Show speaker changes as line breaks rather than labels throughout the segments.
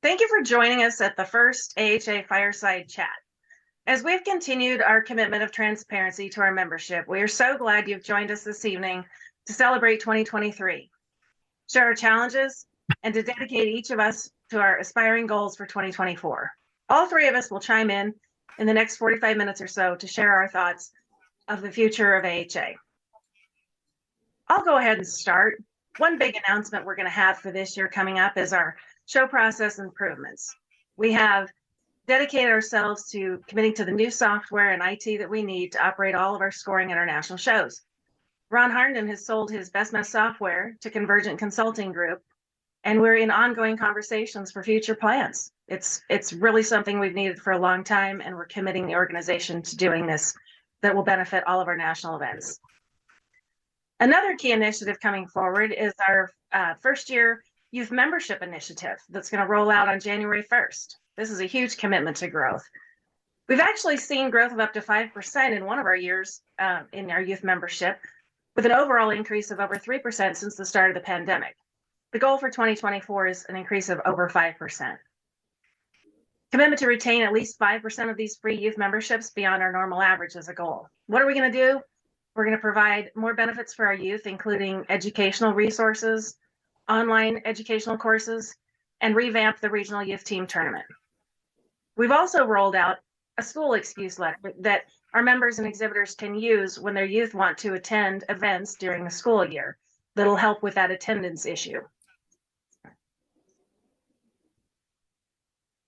Thank you for joining us at the first AHA Fireside Chat. As we've continued our commitment of transparency to our membership, we are so glad you've joined us this evening to celebrate 2023, share our challenges, and to dedicate each of us to our aspiring goals for 2024. All three of us will chime in the next 45 minutes or so to share our thoughts of the future of AHA. I'll go ahead and start. One big announcement we're going to have for this year coming up is our show process improvements. We have dedicated ourselves to committing to the new software and IT that we need to operate all of our scoring international shows. Ron Harnden has sold his Best Mess software to Convergent Consulting Group, and we're in ongoing conversations for future plans. It's really something we've needed for a long time, and we're committing the organization to doing this that will benefit all of our national events. Another key initiative coming forward is our first year youth membership initiative that's going to roll out on January 1st. This is a huge commitment to growth. We've actually seen growth of up to 5% in one of our years in our youth membership, with an overall increase of over 3% since the start of the pandemic. The goal for 2024 is an increase of over 5%. Commitment to retain at least 5% of these free youth memberships beyond our normal average is a goal. What are we going to do? We're going to provide more benefits for our youth, including educational resources, online educational courses, and revamp the regional youth team tournament. We've also rolled out a school excuse letter that our members and exhibitors can use when their youth want to attend events during the school year that'll help with that attendance issue.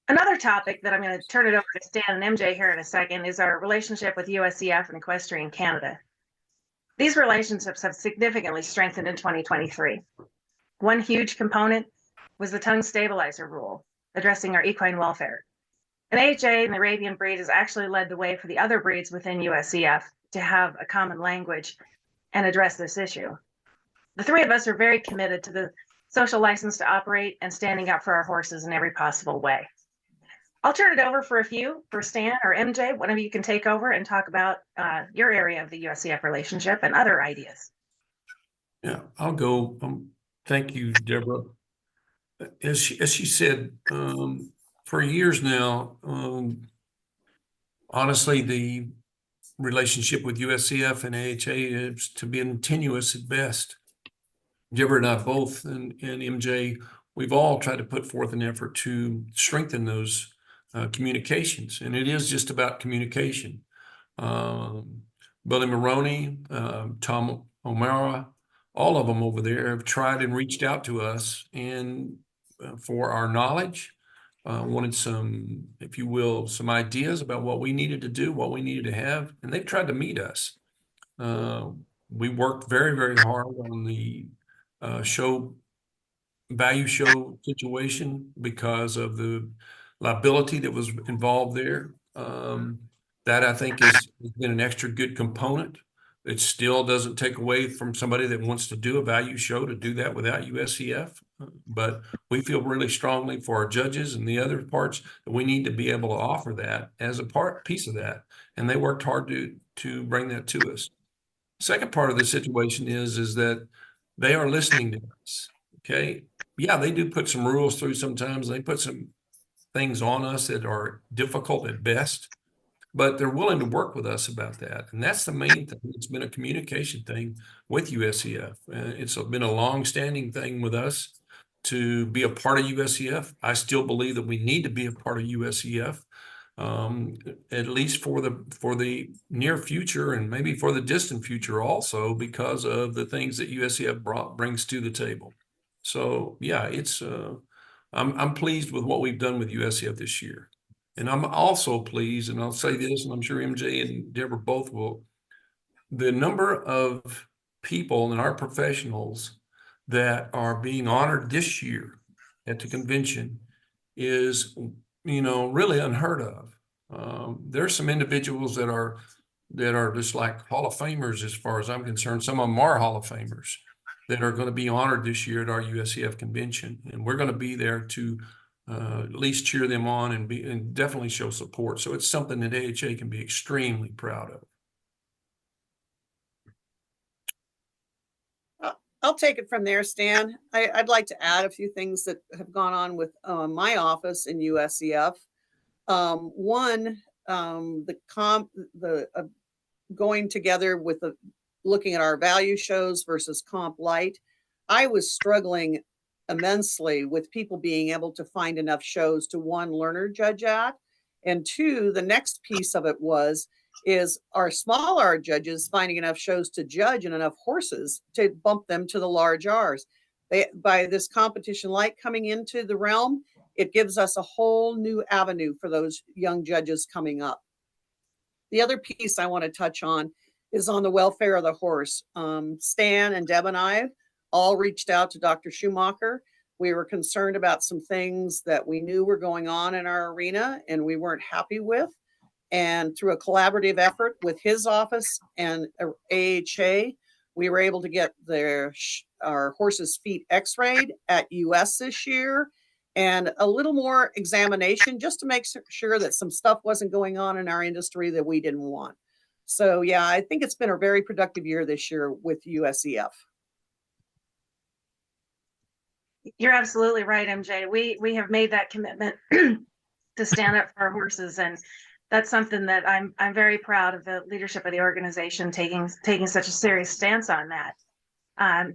Another topic that I'm going to turn it over to Stan and MJ here in a second is our relationship with USCF and Equestrian Canada. These relationships have significantly strengthened in 2023. One huge component was the tongue stabilizer rule, addressing our equine welfare. And AHA and the Arabian breed has actually led the way for the other breeds within USCF to have a common language and address this issue. The three of us are very committed to the social license to operate and standing up for our horses in every possible way. I'll turn it over for Stan or MJ, one of you can take over and talk about your area of the USCF relationship and other ideas.
Yeah, I'll go. Thank you, Deborah. As she said, for years now, honestly, the relationship with USCF and AHA is to be tenuous at best. Deborah and I both, and MJ, we've all tried to put forth an effort to strengthen those communications, and it is just about communication. Billy Maroney, Tom O'Mara, all of them over there have tried and reached out to us and for our knowledge, wanted some, if you will, some ideas about what we needed to do, what we needed to have, and they've tried to meet us. We worked very, very hard on the value show situation because of the liability that was involved there. That I think has been an extra good component. It still doesn't take away from somebody that wants to do a value show to do that without USCF. But we feel really strongly for our judges and the other parts that we need to be able to offer that as a piece of that. And they worked hard to bring that to us. Second part of the situation is that they are listening to us. Okay. Yeah, they do put some rules through sometimes. They put some things on us that are difficult at best, but they're willing to work with us about that. And that's the main thing. It's been a communication thing with USCF. It's been a long-standing thing with us to be a part of USCF. I still believe that we need to be a part of USCF, at least for the near future and maybe for the distant future also, because of the things that USCF brings to the table. So yeah, it's I'm pleased with what we've done with USCF this year. And I'm also pleased, and I'll say this, and I'm sure MJ and Deborah both will, the number of people and our professionals that are being honored this year at the convention is, really unheard of. There's some individuals that are just like Hall of Famers as far as I'm concerned. Some of them are Hall of Famers that are going to be honored this year at our USCF convention. And we're going to be there to at least cheer them on and definitely show support. So it's something that AHA can be extremely proud of.
I'll take it from there, Stan. I'd like to add a few things that have gone on with my office in USCF. One, going together with looking at our value shows versus comp light. I was struggling immensely with people being able to find enough shows to, one, learner judge at, and two, the next piece of it is our smaller judges finding enough shows to judge and enough horses to bump them to the large R's. By this competition light coming into the realm, it gives us a whole new avenue for those young judges coming up. The other piece I want to touch on is on the welfare of the horse. Stan and Deb and I all reached out to Dr. Schumacher. We were concerned about some things that we knew were going on in our arena and we weren't happy with. And through a collaborative effort with his office and AHA, we were able to get our horses' feet x-rayed at US this year, and a little more examination just to make sure that some stuff wasn't going on in our industry that we didn't want. So yeah, I think it's been a very productive year this year with USEF.
You're absolutely right, MJ. We have made that commitment to stand up for our horses, and that's something that I'm very proud of the leadership of the organization taking such a serious stance on that.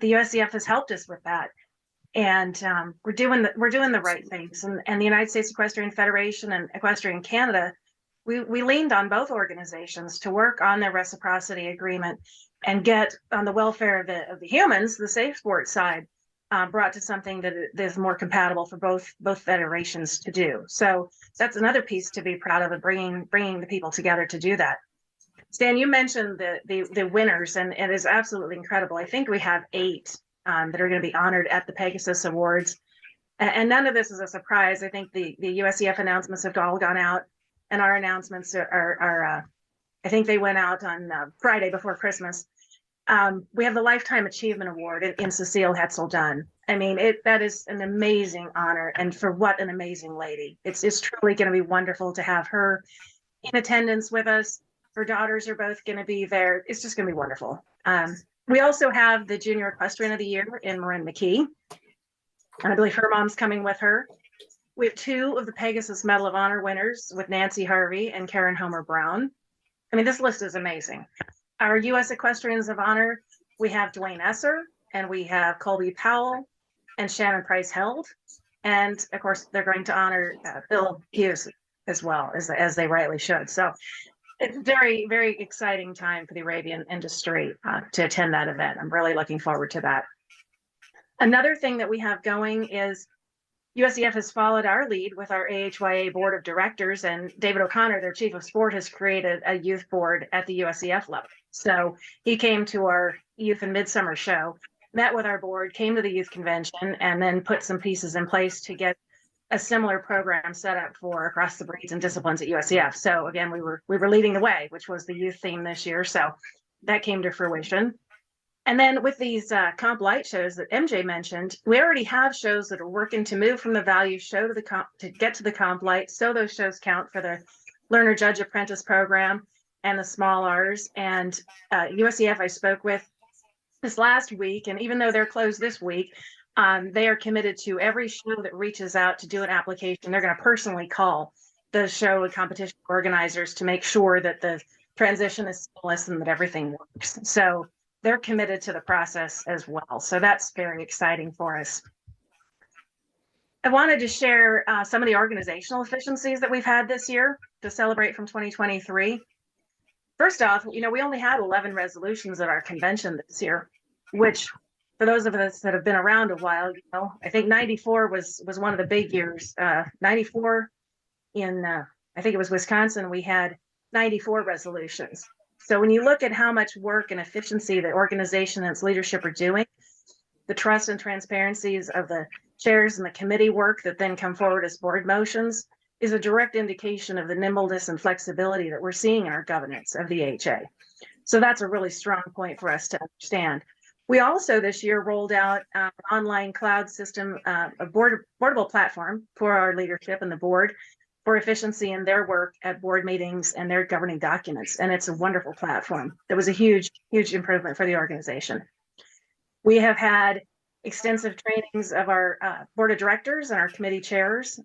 The USCF has helped us with that, and we're doing the right things. And the United States Equestrian Federation and Equestrian Canada, we leaned on both organizations to work on their reciprocity agreement and get on the welfare of the humans, the safe sport side, brought to something that is more compatible for both federations to do. So that's another piece to be proud of, and bringing the people together to do that. Stan, you mentioned the winners, and it is absolutely incredible. I think we have 8 that are going to be honored at the Pegasus Awards, and none of this is a surprise. I think the USCF announcements have all gone out, and our announcements are I think they went out on Friday before Christmas. We have the Lifetime Achievement Award in Cecile Hetzel Dunn. I mean, that is an amazing honor, and for what an amazing lady. It's truly going to be wonderful to have her in attendance with us. Her daughters are both going to be there. It's just going to be wonderful. We also have the Junior Equestrian of the Year in Marin McKee, and I believe her mom's coming with her. We have 2 of the Pegasus Medal of Honor winners with Nancy Harvey and Karen Homer Brown. I mean, this list is amazing. Our U.S. Equestrians of Honor, we have Dwayne Esser, and we have Colby Powell and Shannon Price Held. And of course, they're going to honor Bill Hughes as well, as they rightly should. So it's a very, very exciting time for the Arabian industry to attend that event. I'm really looking forward to that. Another thing that we have going is USCF has followed our lead with our AHYA board of directors, and David O'Connor, their chief of sport, has created a youth board at the USCF level. So he came to our youth and midsummer show, met with our board, came to the youth convention, and then put some pieces in place to get a similar program set up for across the breeds and disciplines at USCF. So again, we were leading the way, which was the youth theme this year. So that came to fruition. And then with these comp light shows that MJ mentioned, we already have shows that are working to move from the value show to get to the comp light. So those shows count for the Learner Judge Apprentice program and the small R's. And USCF I spoke with this last week, and even though they're closed this week, they are committed to every show that reaches out to do an application. They're going to personally call the show and competition organizers to make sure that the transition is seamless and that everything works. So they're committed to the process as well. So that's very exciting for us. I wanted to share some of the organizational efficiencies that we've had this year to celebrate from 2023. First off, we only had 11 resolutions at our convention this year, which for those of us that have been around a while, I think 94 was one of the big years. 94 in, I think it was Wisconsin, we had 94 resolutions. So when you look at how much work and efficiency the organization and its leadership are doing, the trust and transparencies of the chairs and the committee work that then come forward as board motions is a direct indication of the nimbleness and flexibility that we're seeing in our governance of the AHA. So that's a really strong point for us to understand. We also this year rolled out an online cloud system, a boardable platform for our leadership and the board for efficiency in their work at board meetings and their governing documents. And it's a wonderful platform. That was a huge, huge improvement for the organization. We have had extensive trainings of our board of directors and our committee chairs,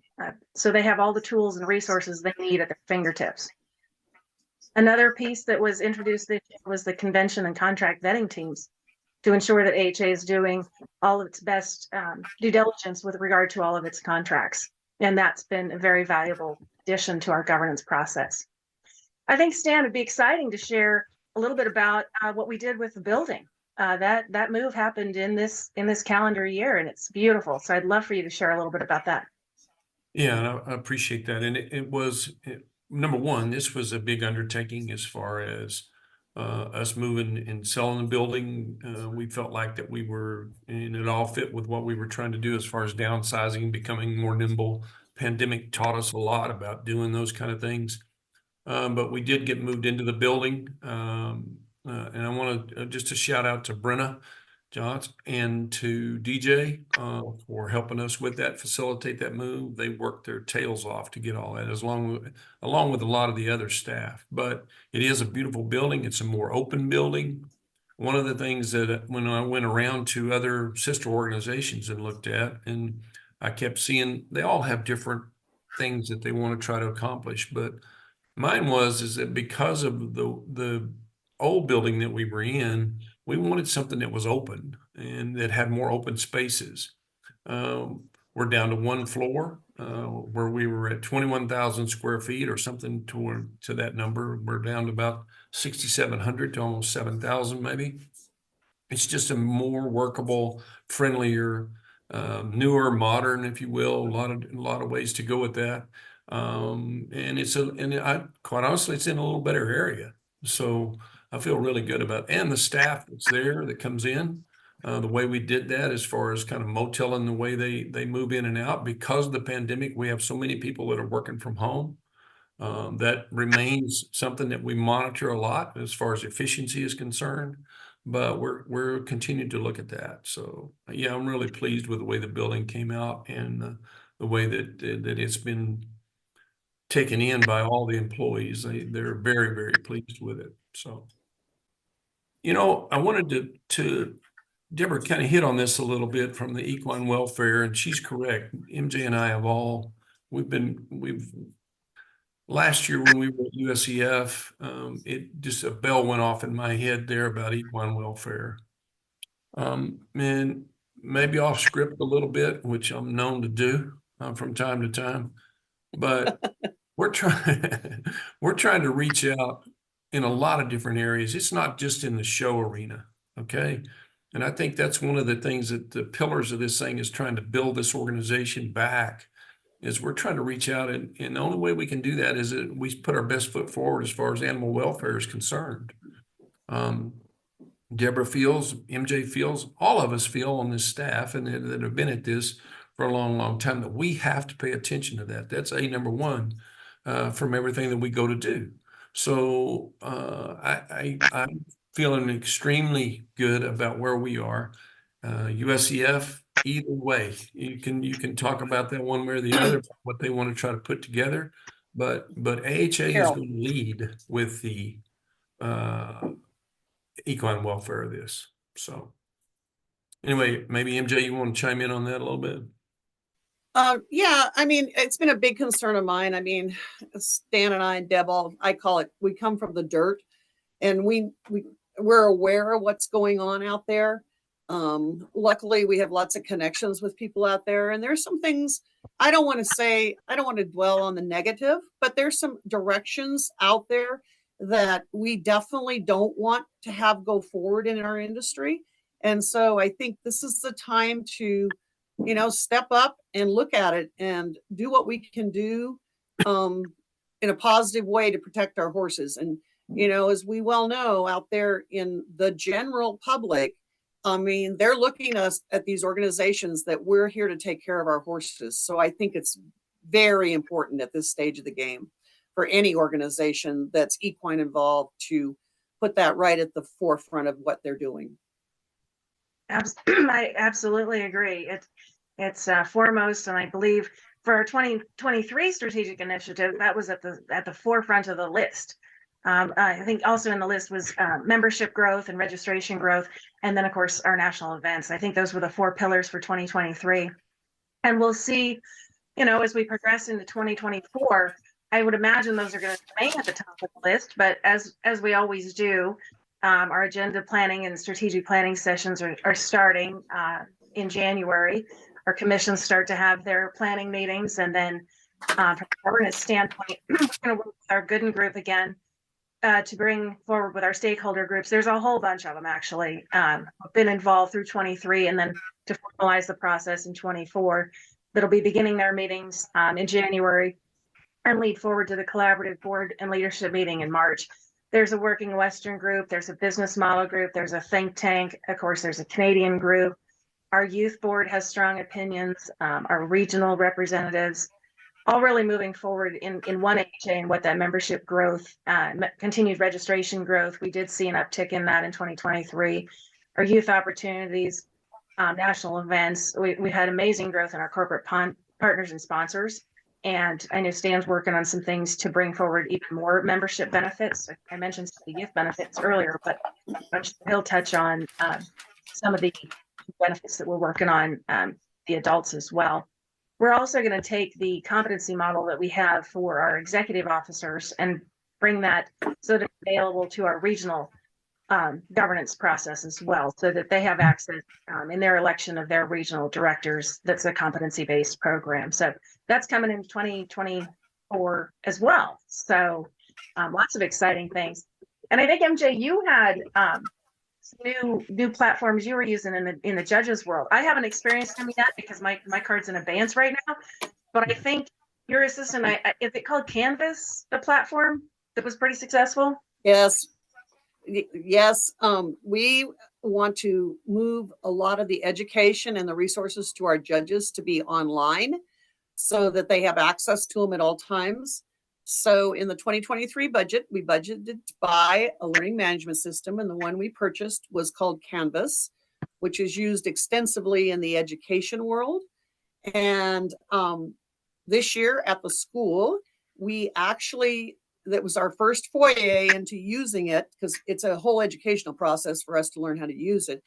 so they have all the tools and resources they need at their fingertips. Another piece that was introduced this year was the convention and contract vetting teams to ensure that AHA is doing all of its best due diligence with regard to all of its contracts. And that's been a very valuable addition to our governance process. I think, Stan, it'd be exciting to share a little bit about what we did with the building. That move happened in this calendar year, and it's beautiful. So I'd love for you to share a little bit about that.
Yeah, and I appreciate that. And it was, number one, this was a big undertaking as far as us moving and selling the building. We felt like that we were, and it all fit with what we were trying to do as far as downsizing, becoming more nimble. Pandemic taught us a lot about doing those kind of things. But we did get moved into the building. And I want to just a shout out to Brenna Johnson and to DJ for helping us with that, facilitate that move. They worked their tails off to get all that, along with a lot of the other staff. But it is a beautiful building. It's a more open building. One of the things that when I went around to other sister organizations and looked at, and I kept seeing they all have different things that they want to try to accomplish, but mine is that because of the old building that we were in, we wanted something that was open and that had more open spaces. We're down to one floor where we were at 21,000 square feet or something to that number. We're down to about 6,700 to almost 7,000 maybe. It's just a more workable, friendlier, newer, modern, if you will. A lot of ways to go with that. Quite honestly, it's in a little better area. So I feel really good about it. And the staff that's there that comes in, the way we did that as far as kind of moteling the way they move in and out. Because of the pandemic, we have so many people that are working from home. That remains something that we monitor a lot as far as efficiency is concerned. But we're continuing to look at that. So yeah, I'm really pleased with the way the building came out and the way that it's been taken in by all the employees. They're very, very pleased with it. So, I wanted to Deborah kind of hit on this a little bit from the equine welfare, and she's correct. MJ and I have last year when we were at USEF, it just a bell went off in my head there about equine welfare. And maybe off script a little bit, which I'm known to do from time to time, but we're trying to reach out in a lot of different areas. It's not just in the show arena, okay? And I think that's one of the things that the pillars of this thing is trying to build this organization back, is we're trying to reach out, and the only way we can do that is that we put our best foot forward as far as animal welfare is concerned. Deborah feels, MJ feels, all of us feel on this staff and that have been at this for a long, long time, that we have to pay attention to that. That's number one from everything that we go to do. So I'm feeling extremely good about where we are. USEF, either way, you can talk about that one way or the other, what they want to try to put together. But AHA is going to lead with the equine welfare of this. So anyway, maybe MJ, you want to chime in on that a little bit?
Yeah, I mean, it's been a big concern of mine. I mean, Stan and I and Deb, I call it, we come from the dirt, and we're aware of what's going on out there. Luckily, we have lots of connections with people out there, and there's some things I don't want to dwell on the negative, but there's some directions out there that we definitely don't want to have go forward in our industry. And so I think this is the time to, step up and look at it and do what we can do in a positive way to protect our horses. And, as we well know out there in the general public, I mean, they're looking at these organizations that we're here to take care of our horses. So I think it's very important at this stage of the game for any organization that's equine involved to put that right at the forefront of what they're doing.
I absolutely agree. It's foremost, and I believe for our 2023 strategic initiative, that was at the forefront of the list. I think also in the list was membership growth and registration growth, and then of course our national events. I think those were the 4 pillars for 2023. And we'll see, as we progress into 2024, I would imagine those are going to remain at the top of the list. But as we always do, our agenda planning and strategic planning sessions are starting in January. Our commissions start to have their planning meetings, and then from a governance standpoint, we're going to work with our Gooden group again to bring forward with our stakeholder groups. There's a whole bunch of them actually been involved through 23, and then to formalize the process in 24. That'll be beginning their meetings in January and lead forward to the collaborative board and leadership meeting in March. There's a working Western group, there's a business model group, there's a think tank, of course, there's a Canadian group. Our youth board has strong opinions, our regional representatives, all really moving forward in one AHA and what that membership growth, continued registration growth. We did see an uptick in that in 2023. Our youth opportunities, national events, we had amazing growth in our corporate partners and sponsors. And I know Stan's working on some things to bring forward even more membership benefits. I mentioned some of the youth benefits earlier, but I'm sure he'll touch on some of the benefits that we're working on, the adults as well. We're also going to take the competency model that we have for our executive officers and bring that so that it's available to our regional governance process as well, so that they have access in their election of their regional directors. That's a competency-based program. So that's coming in 2024 as well. So lots of exciting things. And I think, MJ, you had new platforms you were using in the judges world. I haven't experienced them yet because my card's in abeyance right now. But I think your assistant, is it called Canvas, the platform that was pretty successful?
Yes. Yes. We want to move a lot of the education and the resources to our judges to be online so that they have access to them at all times. So in the 2023 budget, we budgeted to buy a learning management system, and the one we purchased was called Canvas, which is used extensively in the education world. And this year at the school, that was our first foray into using it, because it's a whole educational process for us to learn how to use it.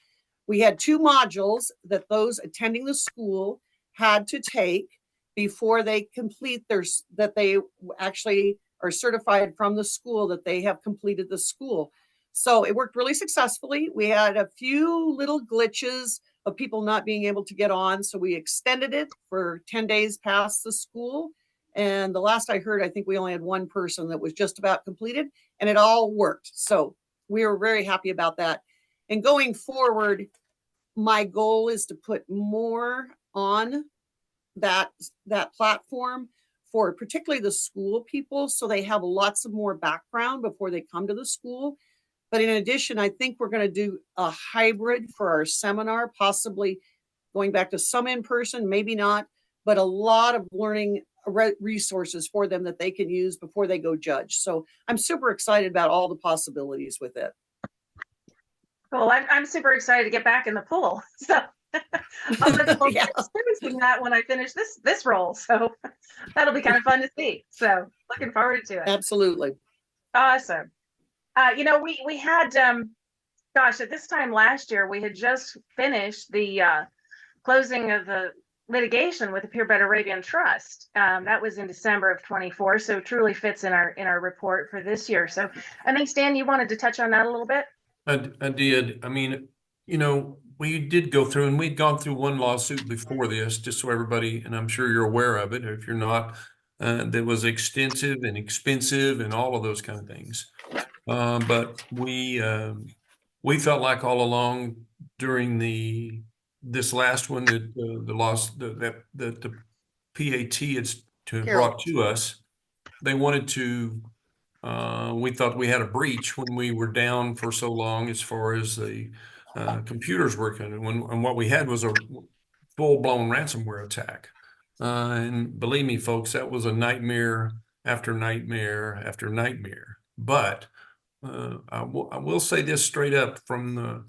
We had 2 modules that those attending the school had to take before they complete that they actually are certified from the school that they have completed the school. So it worked really successfully. We had a few little glitches of people not being able to get on, so we extended it for 10 days past the school. And the last I heard, I think we only had 1 person that was just about completed, and it all worked. So we were very happy about that. And going forward, my goal is to put more on that platform for particularly the school people, so they have lots of more background before they come to the school. But in addition, I think we're going to do a hybrid for our seminar, possibly going back to some in person, maybe not, but a lot of learning resources for them that they can use before they go judge. So I'm super excited about all the possibilities with it.
Well, I'm super excited to get back in the pool. So I'll look forward to experiencing that when I finish this role. So that'll be kind of fun to see. So looking forward to it.
Absolutely.
Awesome. We had, at this time last year, we had just finished the closing of the litigation with the Purebred Arabian Trust. That was in December of 24. So truly fits in our report for this year. So I think, Stan, you wanted to touch on that a little bit?
I did. I mean, we did go through, and we'd gone through one lawsuit before this, just so everybody, and I'm sure you're aware of it, if you're not, that was extensive and expensive and all of those kind of things. But we felt like all along during this last one that the loss that the PAT brought to us, they wanted to. We thought we had a breach when we were down for so long as far as the computers working, and what we had was a full-blown ransomware attack. And believe me, folks, that was a nightmare after nightmare after nightmare. But I will say this straight up, from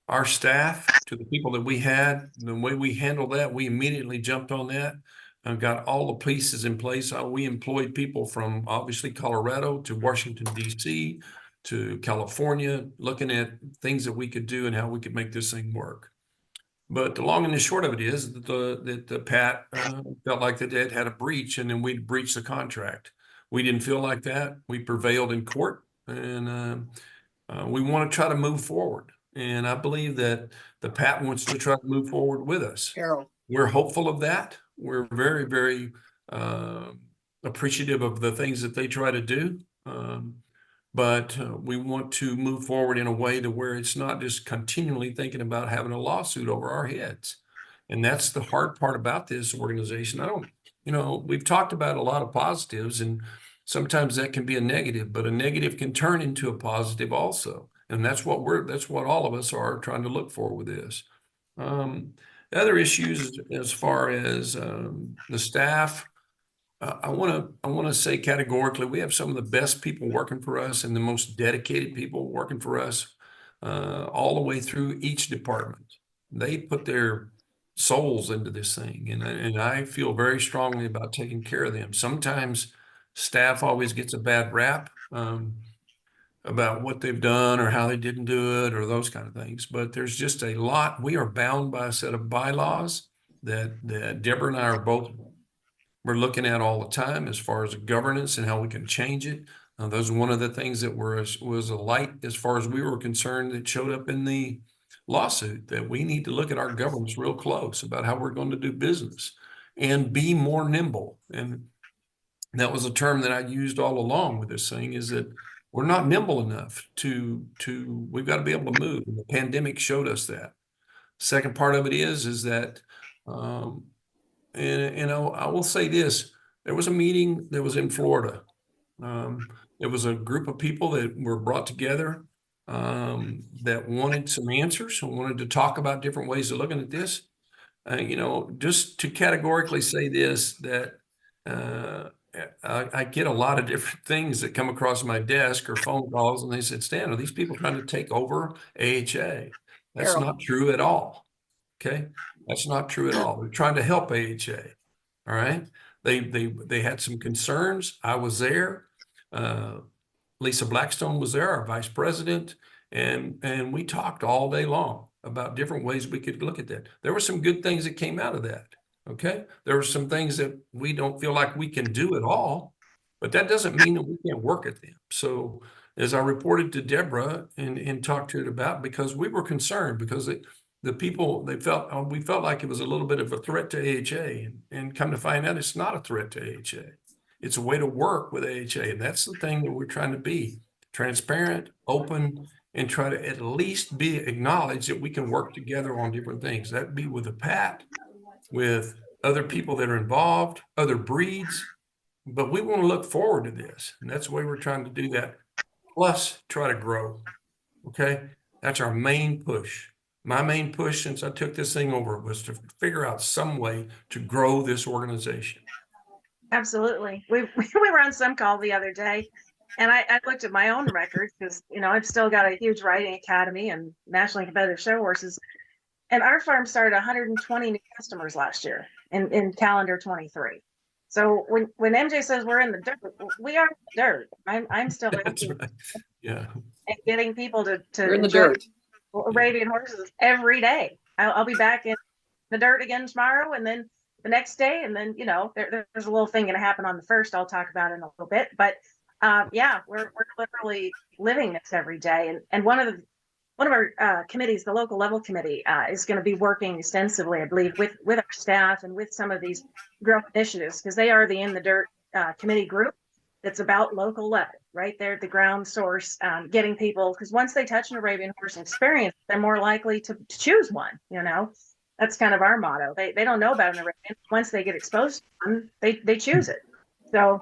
our staff to the people that we had, the way we handled that, we immediately jumped on that. I've got all the pieces in place. We employed people from obviously Colorado to Washington, D.C. to California, looking at things that we could do and how we could make this thing work. But the long and the short of it is that the Pat felt like that it had a breach, and then we'd breached the contract. We didn't feel like that. We prevailed in court, and we want to try to move forward. And I believe that the Pat wants to try to move forward with us.
Carol.
We're hopeful of that. We're very, very appreciative of the things that they try to do. But we want to move forward in a way to where it's not just continually thinking about having a lawsuit over our heads. And that's the hard part about this organization. We've talked about a lot of positives, and sometimes that can be a negative, but a negative can turn into a positive also. And that's what all of us are trying to look for with this. Other issues as far as the staff, I want to say categorically, we have some of the best people working for us and the most dedicated people working for us all the way through each department. They put their souls into this thing, and I feel very strongly about taking care of them. Sometimes staff always gets a bad rap about what they've done or how they didn't do it or those kind of things. But there's just a lot. We are bound by a set of bylaws that Deborah and I we're looking at all the time as far as the governance and how we can change it. Those are one of the things that was a light as far as we were concerned that showed up in the lawsuit, that we need to look at our governance real close about how we're going to do business and be more nimble. And that was a term that I used all along with this thing, is that we're not nimble enough we've got to be able to move. And the pandemic showed us that. Second part of it is that, and I will say this, there was a meeting that was in Florida. There was a group of people that were brought together that wanted some answers and wanted to talk about different ways of looking at this. Just to categorically say this, that I get a lot of different things that come across my desk or phone calls, and they said, Stan, are these people trying to take over AHA? That's
Carol.
not true at all. Okay. That's not true at all. They're trying to help AHA. All right. They had some concerns. I was there. Lisa Blackstone was there, our vice president, and we talked all day long about different ways we could look at that. There were some good things that came out of that. Okay. There were some things that we don't feel like we can do at all, but that doesn't mean that we can't work at them. So as I reported to Deborah and talked to her about, because we were concerned, because the people, we felt like it was a little bit of a threat to AHA, and come to find out it's not a threat to AHA. It's a way to work with AHA. And that's the thing that we're trying to be: transparent, open, and try to at least be acknowledged that we can work together on different things. That'd be with the PAT, with other people that are involved, other breeds. But we want to look forward to this. And that's the way we're trying to do that. Plus try to grow. Okay. That's our main push. My main push since I took this thing over was to figure out some way to grow this organization.
Absolutely. We were on some call the other day, and I looked at my own records because, I've still got a huge riding academy and nationally competitive show horses. And our farm started 120 new customers last year in calendar 23. So when MJ says we're in the dirt, we are in the dirt. I'm still
That's right. Yeah.
and getting people to
You're in the
enjoy
dirt.
Arabian horses every day. I'll be back in the dirt again tomorrow, and then the next day, and then there's a little thing going to happen on the 1st. I'll talk about in a little bit, but yeah, we're literally living this every day. And one of our committees, the local level committee, is going to be working extensively, I believe, with our staff and with some of these growth initiatives, because they are the In the Dirt committee group that's about local level, right there at the ground source, getting people, because once they touch an Arabian horse and experience, they're more likely to choose one. That's kind of our motto. They don't know about an Arabian. Once they get exposed to one, they choose it. So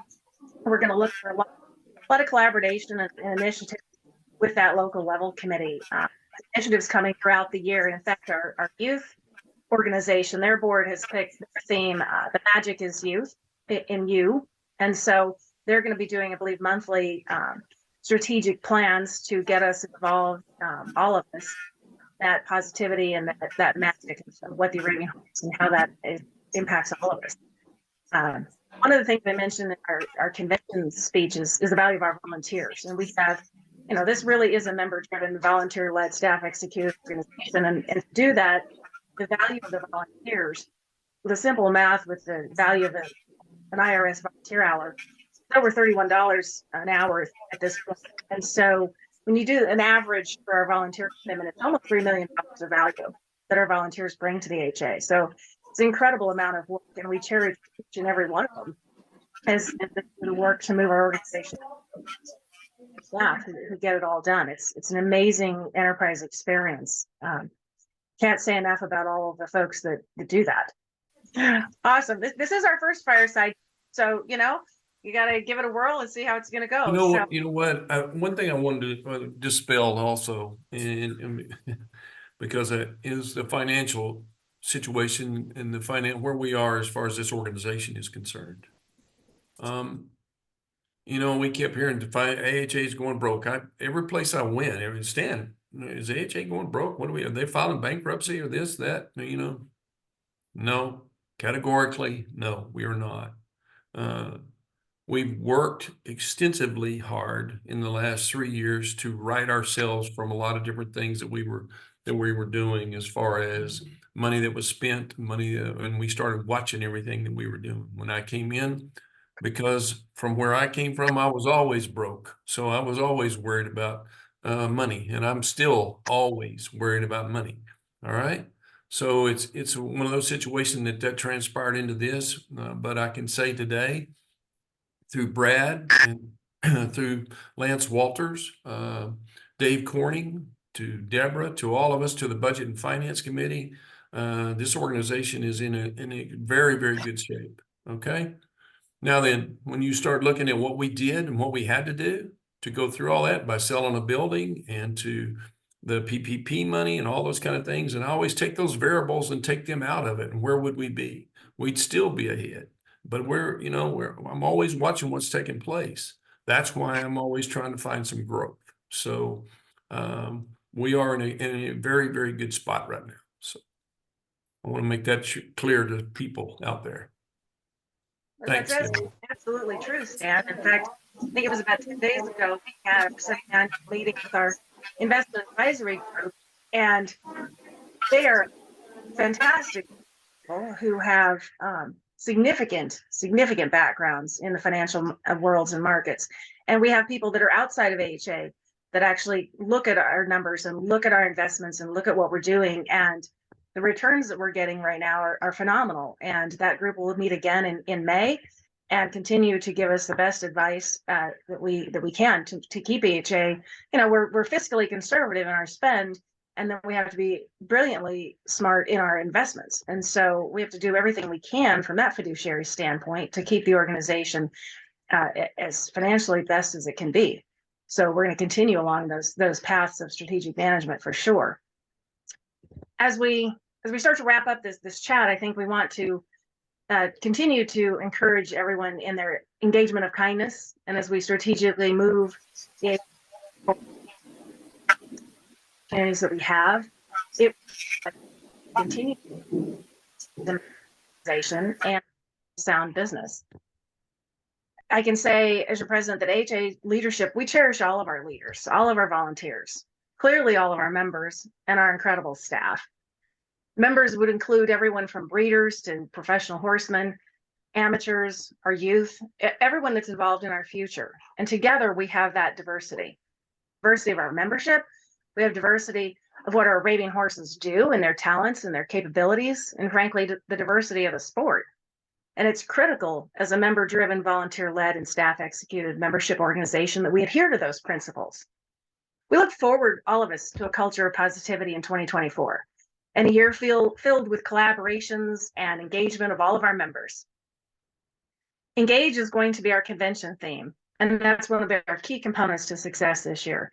we're going to look for a lot of collaboration and initiatives with that local level committee. Initiatives coming throughout the year. In fact, our youth organization, their board has picked their theme, the magic is youth in you. And so they're going to be doing, I believe, monthly strategic plans to get us involved, all of us, that positivity and that magic, and what the Arabian horse and how that impacts all of us. One of the things I mentioned in our convention speech is the value of our volunteers. And we have, this really is a member-driven, volunteer-led, staff-executed organization. And to do that, the value of the volunteers, the simple math with the value of an IRS volunteer hour, it's over $31 an hour at this point. And so when you do an average for our volunteer commitment, it's almost $3 million of value that our volunteers bring to the HA. So it's an incredible amount of work, and we cherish each and every one of them as the work to move our organization. Yeah, who get it all done. It's an amazing enterprise experience. Can't say enough about all of the folks that do that. Awesome. This is our first fireside, so you got to give it a whirl and see how it's going to go.
You know what? One thing I wanted to dispel also, and because it is the financial situation and where we are as far as this organization is concerned. We kept hearing AHA is going broke. Every place I went, Stan, is AHA going broke? Are they filing bankruptcy or this, that? No, categorically, no, we are not. We've worked extensively hard in the last 3 years to right ourselves from a lot of different things that we were doing as far as money that was spent, and we started watching everything that we were doing. When I came in, because from where I came from, I was always broke. So I was always worried about money, and I'm still always worried about money. All right. So it's one of those situations that transpired into this, but I can say today, through Brad and through Lance Walters, Dave Corning, to Deborah, to all of us, to the Budget and Finance Committee, this organization is in a very, very good shape. Okay. Now then, when you start looking at what we did and what we had to do to go through all that by selling a building and to the PPP money and all those kind of things, and I always take those variables and take them out of it, and where would we be? We'd still be ahead. But I'm always watching what's taking place. That's why I'm always trying to find some growth. So we are in a very, very good spot right now. So I want to make that clear to people out there. Thanks.
That's absolutely true, Stan. In fact, I think it was about 10 days ago, we had a second meeting with our investment advisory group, and they are fantastic people who have significant backgrounds in the financial worlds and markets. And we have people that are outside of AHA that actually look at our numbers and look at our investments and look at what we're doing. And the returns that we're getting right now are phenomenal. And that group will meet again in May and continue to give us the best advice that we can to keep AHA. We're fiscally conservative in our spend, and then we have to be brilliantly smart in our investments. And so we have to do everything we can from that fiduciary standpoint to keep the organization as financially best as it can be. So we're going to continue along those paths of strategic management for sure. As we start to wrap up this chat, I think we want to continue to encourage everyone in their engagement of kindness, and as we strategically move the opportunities that we have, it continue the organization and sound business. I can say, as your president, that AHA leadership, we cherish all of our leaders, all of our volunteers, clearly all of our members, and our incredible staff. Members would include everyone from breeders to professional horsemen, amateurs, our youth, everyone that's involved in our future. And together we have that diversity of our membership. We have diversity of what our raving horses do and their talents and their capabilities, and frankly, the diversity of the sport. And it's critical as a member-driven, volunteer-led, and staff-executed membership organization that we adhere to those principles. We look forward, all of us, to a culture of positivity in 2024, and a year filled with collaborations and engagement of all of our members. Engage is going to be our convention theme, and that's one of our key components to success this year.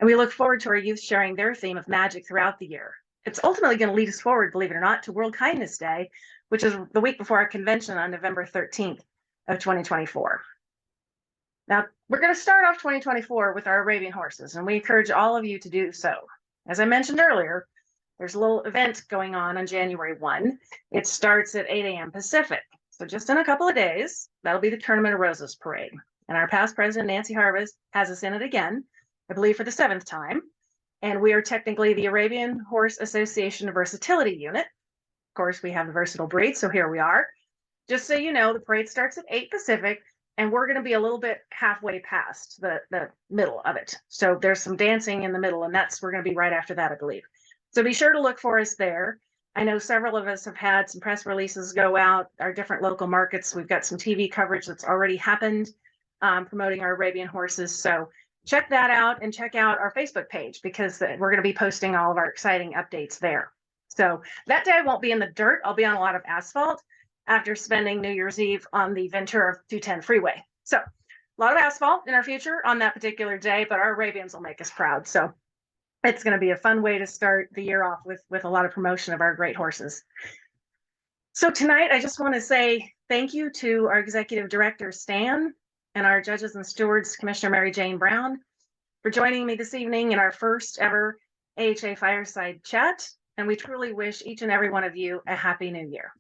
And we look forward to our youth sharing their theme of magic throughout the year. It's ultimately going to lead us forward, believe it or not, to World Kindness Day, which is the week before our convention on November 13th of 2024. Now, we're going to start off 2024 with our raving horses, and we encourage all of you to do so. As I mentioned earlier, there's a little event going on January 1. It starts at 8 a.m. Pacific. So just in a couple of days, that'll be the Tournament of Roses parade. And our past president, Nancy Harvest, has us in it again, I believe for the 7th time. And we are technically the Arabian Horse Association Versatility Unit. Of course, we have the versatile breed, so here we are. Just so you know, the parade starts at 8 Pacific, and we're going to be a little bit halfway past the middle of it. So there's some dancing in the middle, and we're going to be right after that, I believe. So be sure to look for us there. I know several of us have had some press releases go out, our different local markets. We've got some TV coverage that's already happened promoting our Arabian horses. So check that out and check out our Facebook page because we're going to be posting all of our exciting updates there. So that day I won't be in the dirt. I'll be on a lot of asphalt after spending New Year's Eve on the Ventura 210 freeway. So a lot of asphalt in our future on that particular day, but our Arabians will make us proud. So it's going to be a fun way to start the year off with a lot of promotion of our great horses. So tonight, I just want to say thank you to our executive director, Stan, and our judges and stewards, Commissioner Mary Jane Brown, for joining me this evening in our first ever AHA Fireside Chat. And we truly wish each and every one of you a happy new year.